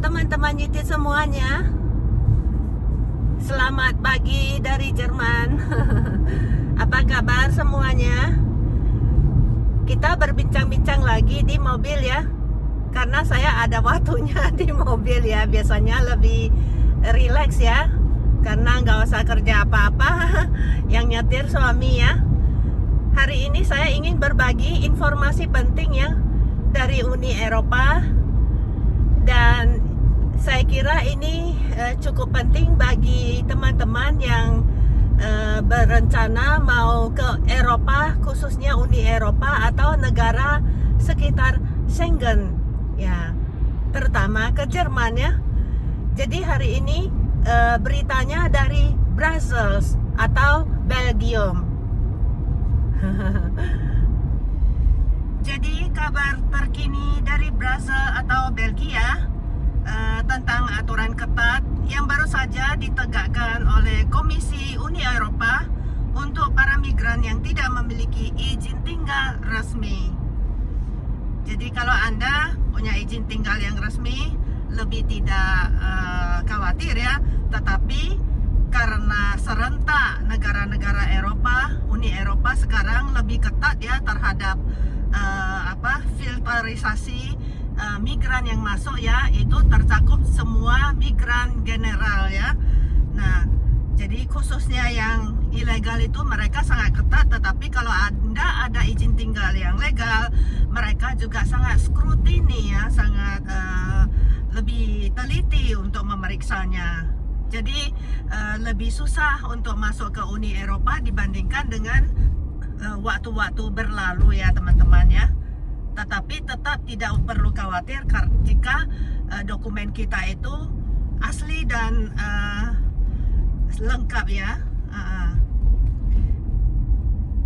teman-teman YouTube semuanya. Selamat pagi dari Jerman. Apa kabar semuanya? Kita berbincang-bincang lagi di mobil ya. Karena saya ada waktunya di mobil ya. Biasanya lebih rileks ya. Karena nggak usah kerja apa-apa. Yang nyetir suami ya. Hari ini saya ingin berbagi informasi penting ya dari Uni Eropa. Dan saya kira ini cukup penting bagi teman-teman yang berencana mau ke Eropa, khususnya Uni Eropa atau negara sekitar Schengen ya, terutama ke Jerman ya. Jadi hari ini beritanya dari Brussels atau Belgium. Jadi kabar terkini dari Brussels atau Belgia tentang aturan ketat yang baru saja ditegakkan oleh Komisi Uni Eropa untuk para migran yang tidak memiliki izin tinggal resmi. Jadi kalau Anda punya izin tinggal yang resmi, lebih tidak khawatir ya. Tetapi karena serentak negara-negara Eropa, Uni Eropa sekarang lebih ketat ya terhadap filterisasi migran yang masuk ya, itu tercakup semua migran general ya. Nah, jadi khususnya yang ilegal itu mereka sangat ketat, tetapi kalau Anda ada izin tinggal yang legal, mereka juga sangat scrutiny ya, sangat lebih teliti untuk memeriksanya. Jadi lebih susah untuk masuk ke Uni Eropa dibandingkan dengan waktu-waktu berlalu ya teman-teman ya. Tetapi tetap tidak perlu khawatir jika dokumen kita itu asli dan lengkap ya.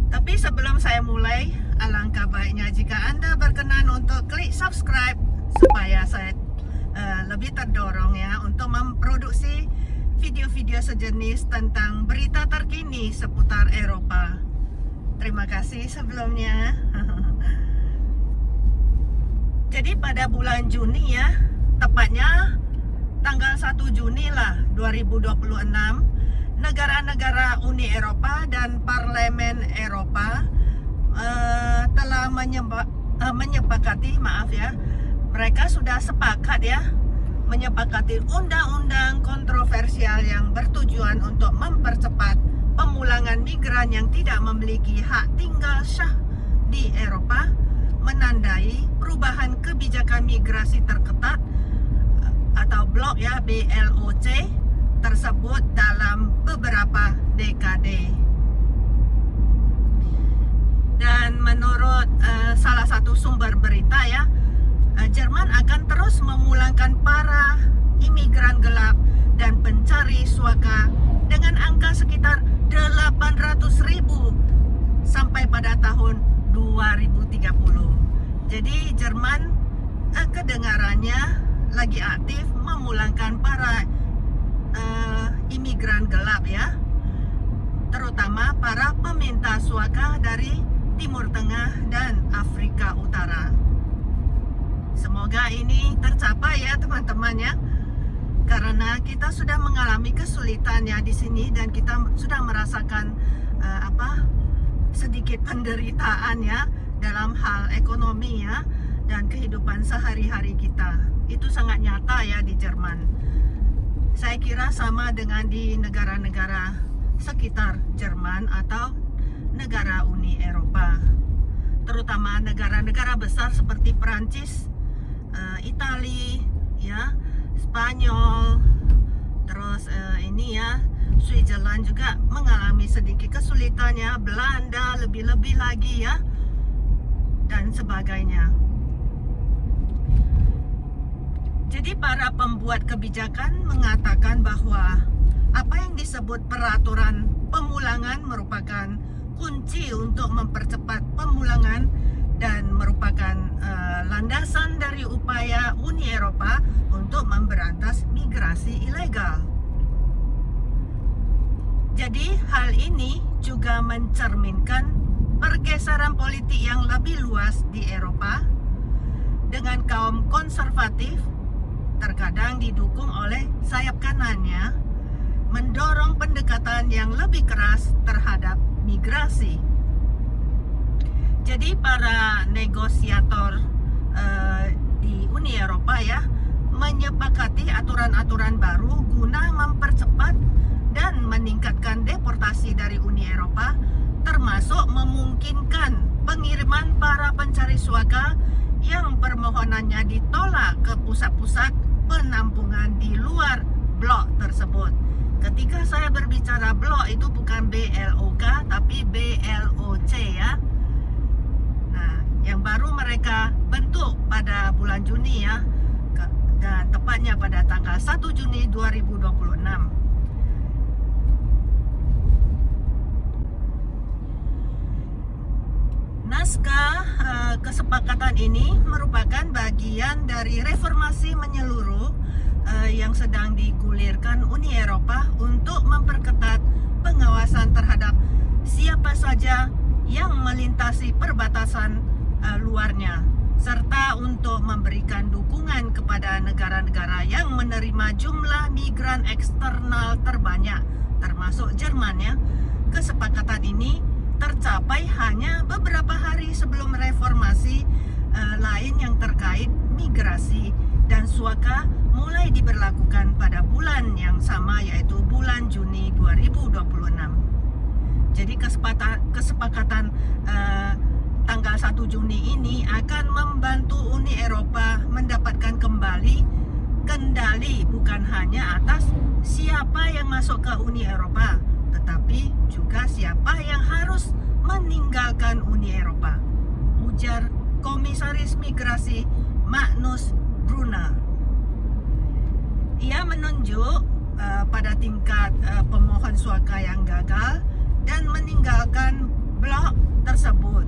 Tapi sebelum saya mulai, alangkah baiknya jika Anda berkenan untuk klik subscribe supaya saya lebih terdorong ya untuk memproduksi video-video sejenis tentang berita terkini seputar Eropa. Terima kasih sebelumnya. Jadi pada bulan Juni ya, tepatnya tanggal 1 Juni lah 2026, negara-negara Uni Eropa dan Parlemen Eropa telah menyepakati, mereka sudah sepakat ya, menyepakati undang-undang kontroversial yang bertujuan untuk mempercepat pemulangan migran yang tidak memiliki hak tinggal syah di Eropa, menandai perubahan kebijakan migrasi terketat atau blok ya, BLOC tersebut dalam beberapa dekade. Dan menurut salah satu sumber berita ya, Jerman akan terus memulangkan para imigran gelap dan pencari suaka dengan angka sekitar 800.000 sampai pada tahun 2030. Jadi Jerman kedengarannya lagi aktif memulangkan para imigran gelap ya, terutama para peminta suaka dari Timur Tengah dan Afrika Utara. Semoga ini tercapai ya teman-teman ya, karena kita sudah mengalami kesulitan ya di sini dan kita sudah merasakan sedikit penderitaan ya dalam hal ekonomi ya dan kehidupan sehari-hari kita. Itu sangat nyata ya di Jerman. Saya kira sama dengan di negara-negara sekitar Jerman atau negara Uni Eropa, terutama negara-negara besar seperti Perancis, Italia ya, Spanyol, terus ini ya, Switzerland juga mengalami sedikit kesulitannya, Belanda lebih-lebih lagi ya, dan sebagainya. Jadi para pembuat kebijakan mengatakan bahwa apa yang disebut peraturan pemulangan merupakan kunci untuk mempercepat pemulangan dan merupakan landasan dari upaya Uni Eropa untuk memberantas migrasi ilegal. Jadi hal ini juga mencerminkan pergeseran politik yang lebih luas di Eropa dengan kaum konservatif terkadang didukung oleh sayap kanannya, mendorong pendekatan yang lebih keras terhadap migrasi. Jadi para negosiator di Uni Eropa ya menyepakati aturan-aturan baru guna mempercepat dan meningkatkan deportasi dari Uni Eropa, termasuk memungkinkan pengiriman para pencari suaka yang permohonannya ditolak ke pusat-pusat penampungan di luar blok tersebut. Ketika saya berbicara blok itu bukan BLOK tapi BLOC ya. Nah, yang baru mereka bentuk pada bulan Juni ya, dan tepatnya pada tanggal 1 Juni 2026. Naskah kesepakatan ini merupakan bagian dari reformasi menyeluruh yang sedang digulirkan Uni Eropa untuk memperketat pengawasan terhadap siapa saja yang melintasi perbatasan luarnya, serta untuk memberikan dukungan kepada negara-negara yang menerima jumlah migran eksternal terbanyak, termasuk Jerman ya. Kesepakatan ini tercapai hanya beberapa hari sebelum reformasi lain yang terkait migrasi dan suaka mulai diberlakukan pada bulan yang sama, yaitu bulan Juni 2026. Jadi kesepakatan tanggal 1 Juni ini akan membantu Uni Eropa mendapatkan kembali kendali bukan hanya atas siapa yang masuk ke Uni Eropa, tetapi juga siapa yang harus meninggalkan Uni Eropa, ujar Komisaris Migrasi Magnus Brunner. Ia menunjuk pada tingkat pemohon suaka yang gagal dan meninggalkan blok tersebut,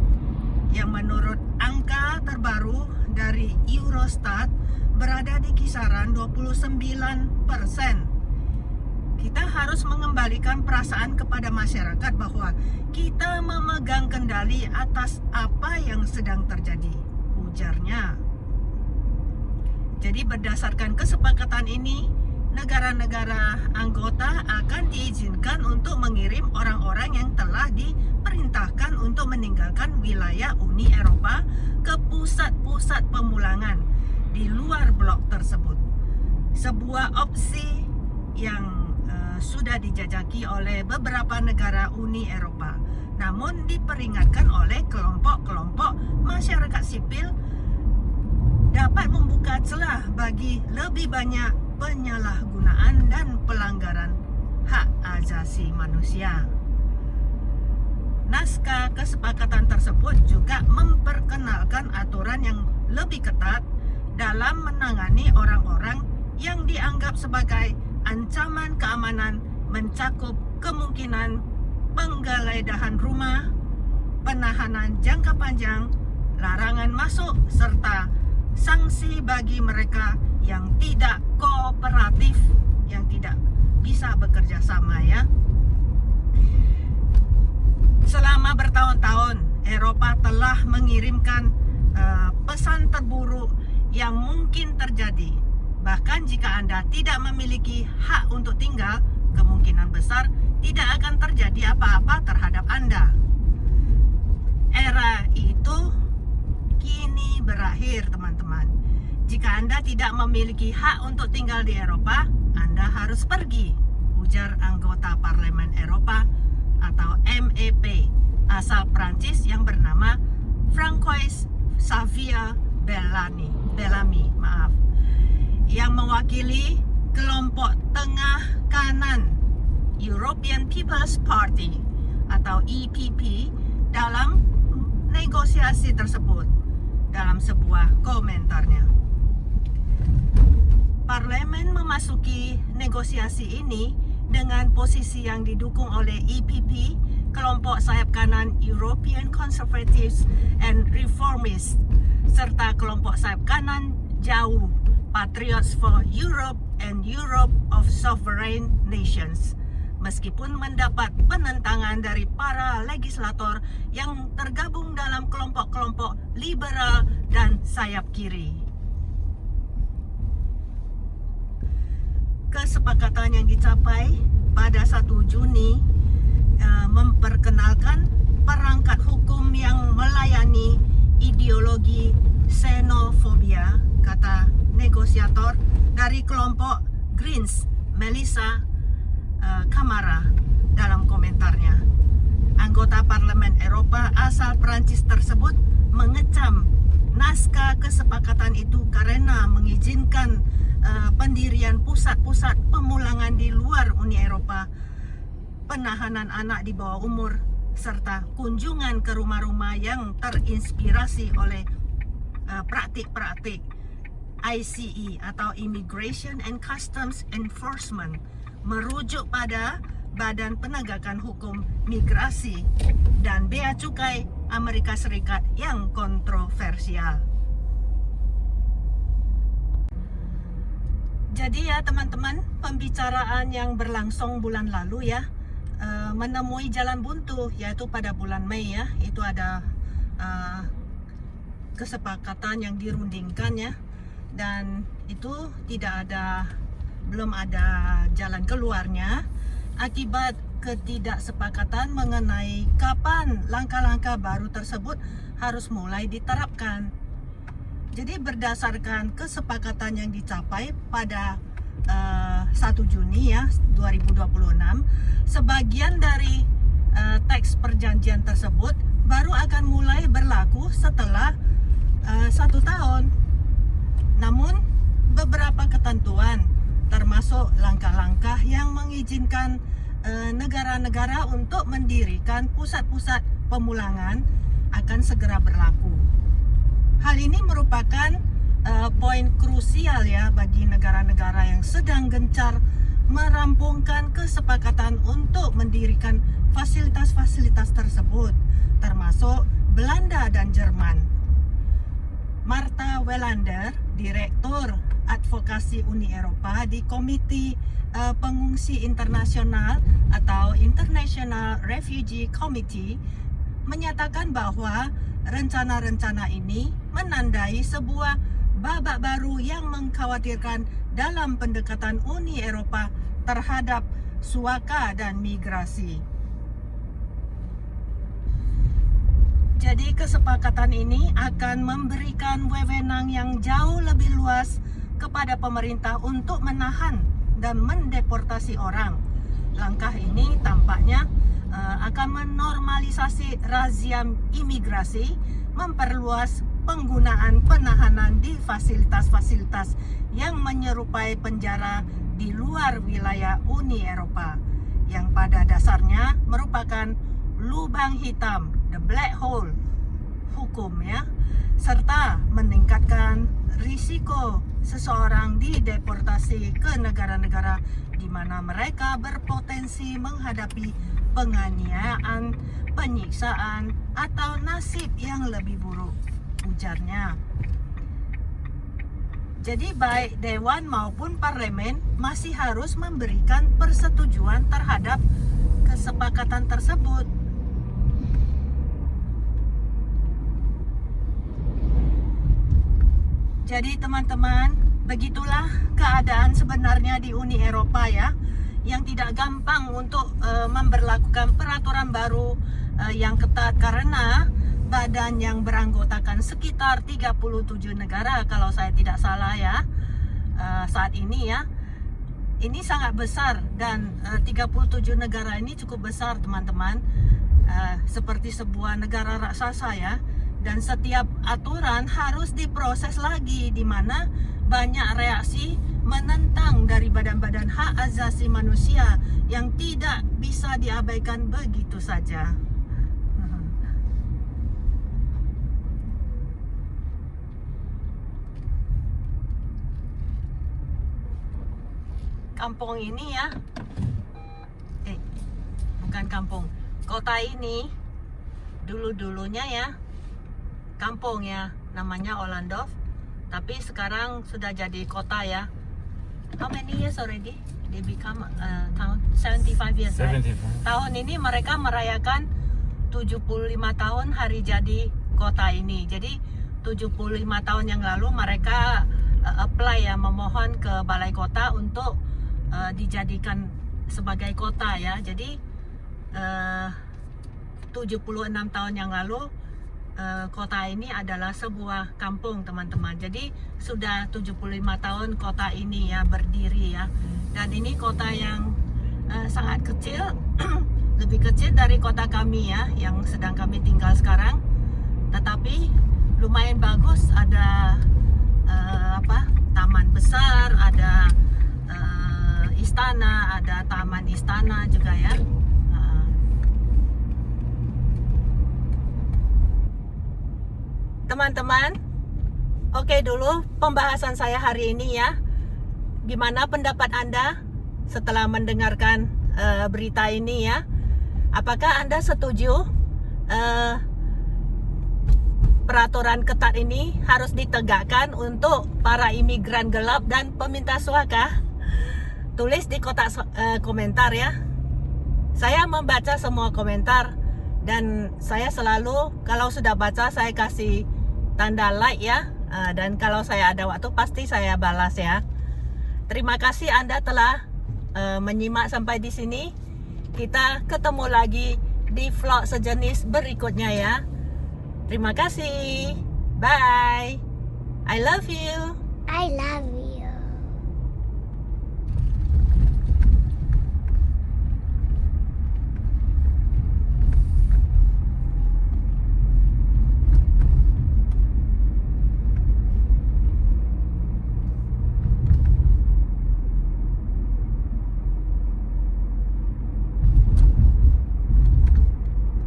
yang menurut angka terbaru dari Eurostat berada di kisaran 29%. Kita harus mengembalikan perasaan kepada masyarakat bahwa kita memegang kendali atas apa yang sedang terjadi, ujarnya. Jadi berdasarkan kesepakatan ini, negara-negara anggota akan diizinkan untuk mengirim orang-orang yang telah diperintahkan untuk meninggalkan wilayah Uni Eropa ke pusat-pusat pemulangan di luar blok tersebut. Sebuah opsi yang sudah dijajaki oleh beberapa negara Uni Eropa, namun diperingatkan oleh kelompok-kelompok masyarakat sipil dapat membuka celah bagi lebih banyak penyalahgunaan dan pelanggaran hak asasi manusia. Naskah kesepakatan tersebut juga memperkenalkan aturan yang lebih ketat dalam menangani orang-orang yang dianggap sebagai ancaman keamanan, mencakup kemungkinan penggeledahan rumah, penahanan jangka panjang, larangan masuk, serta sanksi bagi mereka yang tidak kooperatif, yang tidak bisa bekerja sama ya. Selama bertahun-tahun, Eropa telah mengirimkan pesan terburuk yang mungkin terjadi. Bahkan jika Anda tidak memiliki hak untuk tinggal, kemungkinan besar tidak akan terjadi apa-apa terhadap Anda. Era itu kini berakhir, teman-teman. Jika Anda tidak memiliki hak untuk tinggal di Eropa, Anda harus pergi, ujar anggota Parlemen Eropa atau MEP asal Prancis yang bernama Francois Xavier Bellamy, yang mewakili kelompok tengah kanan European People's Party atau EPP dalam negosiasi tersebut. Dalam sebuah komentarnya, Parlemen memasuki negosiasi ini dengan posisi yang didukung oleh EPP, kelompok sayap kanan European Conservatives and Reformists, serta kelompok sayap kanan jauh Patriots for Europe and Europe of Sovereign Nations, meskipun mendapat penentangan dari para legislator yang tergabung dalam kelompok-kelompok liberal dan sayap kiri. kesepakatan yang dicapai pada 1 Juni memperkenalkan perangkat hukum yang melayani ideologi xenofobia, kata negosiator dari kelompok Greens, Melissa Camara, dalam komentarnya. Anggota Parlemen Eropa asal Perancis tersebut mengecam naskah kesepakatan itu karena mengizinkan pendirian pusat-pusat pemulangan di luar Uni Eropa, penahanan anak di bawah umur, serta kunjungan ke rumah-rumah yang terinspirasi oleh praktik-praktik ICE atau Immigration and Customs Enforcement, merujuk pada Badan Penegakan Hukum Migrasi dan Bea Cukai Amerika Serikat yang kontroversial. Jadi ya teman-teman, pembicaraan yang berlangsung bulan lalu ya menemui jalan buntu, yaitu pada bulan Mei ya. Itu ada kesepakatan yang dirundingkan ya, dan itu belum ada jalan keluarnya akibat ketidaksepakatan mengenai kapan langkah-langkah baru tersebut harus mulai diterapkan. Jadi berdasarkan kesepakatan yang dicapai pada 1 Juni ya 2026, sebagian dari teks perjanjian tersebut baru akan mulai berlaku setelah 1 tahun. Namun beberapa ketentuan, termasuk langkah-langkah yang mengizinkan negara-negara untuk mendirikan pusat-pusat pemulangan, akan segera berlaku. Hal ini merupakan poin krusial ya bagi negara-negara yang sedang gencar merampungkan kesepakatan untuk mendirikan fasilitas-fasilitas tersebut, termasuk Belanda dan Jerman. Marta Welander, Direktur Advokasi Uni Eropa di Komite Pengungsi Internasional atau International Refugee Committee, menyatakan bahwa rencana-rencana ini menandai sebuah babak baru yang mengkhawatirkan dalam pendekatan Uni Eropa terhadap suaka dan migrasi. Jadi kesepakatan ini akan memberikan wewenang yang jauh lebih luas kepada pemerintah untuk menahan dan mendeportasi orang. Langkah ini tampaknya akan menormalisasi razia imigrasi, memperluas penggunaan penahanan di fasilitas-fasilitas yang menyerupai penjara di luar wilayah Uni Eropa, yang pada dasarnya merupakan lubang hitam, the black hole hukum ya, serta meningkatkan risiko seseorang dideportasi ke negara-negara di mana mereka berpotensi menghadapi penganiayaan, penyiksaan, atau nasib yang lebih buruk, ujarnya. Jadi baik Dewan maupun Parlemen masih harus memberikan persetujuan terhadap kesepakatan tersebut. Jadi teman-teman, begitulah keadaan sebenarnya di Uni Eropa ya, yang tidak gampang untuk memberlakukan peraturan baru yang ketat karena badan yang beranggotakan sekitar 37 negara kalau saya tidak salah ya saat ini ya. Ini sangat besar dan 37 negara ini cukup besar teman-teman, seperti sebuah negara raksasa ya. Dan setiap aturan harus diproses lagi, di mana banyak reaksi menentang dari badan-badan hak asasi manusia yang tidak bisa diabaikan begitu saja. Kampung ini ya, bukan kampung, kota ini dulu-dulunya ya kampung ya, namanya Olandorf, tapi sekarang sudah jadi kota ya. How many years already they become town? 75 years. 75. Tahun ini mereka merayakan 75 tahun hari jadi kota ini. Jadi 75 tahun yang lalu mereka apply ya, memohon ke balai kota untuk dijadikan sebagai kota ya. Jadi 76 tahun yang lalu kota ini adalah sebuah kampung teman-teman. Jadi sudah 75 tahun kota ini ya berdiri ya. Dan ini kota yang sangat kecil, lebih kecil dari kota kami ya, yang sedang kami tinggal sekarang. Tetapi lumayan bagus, ada taman besar, ada istana, ada taman istana juga ya. Teman-teman, oke dulu pembahasan saya hari ini ya. Gimana pendapat Anda setelah mendengarkan berita ini ya? Apakah Anda setuju peraturan ketat ini harus ditegakkan untuk para imigran gelap dan peminta suaka? Tulis di kotak komentar ya. Saya membaca semua komentar dan saya selalu kalau sudah baca saya kasih tanda like ya, dan kalau saya ada waktu pasti saya balas ya. Terima kasih Anda telah menyimak sampai di sini. Kita ketemu lagi di vlog sejenis berikutnya ya. Terima kasih. Bye. I love you. I love you.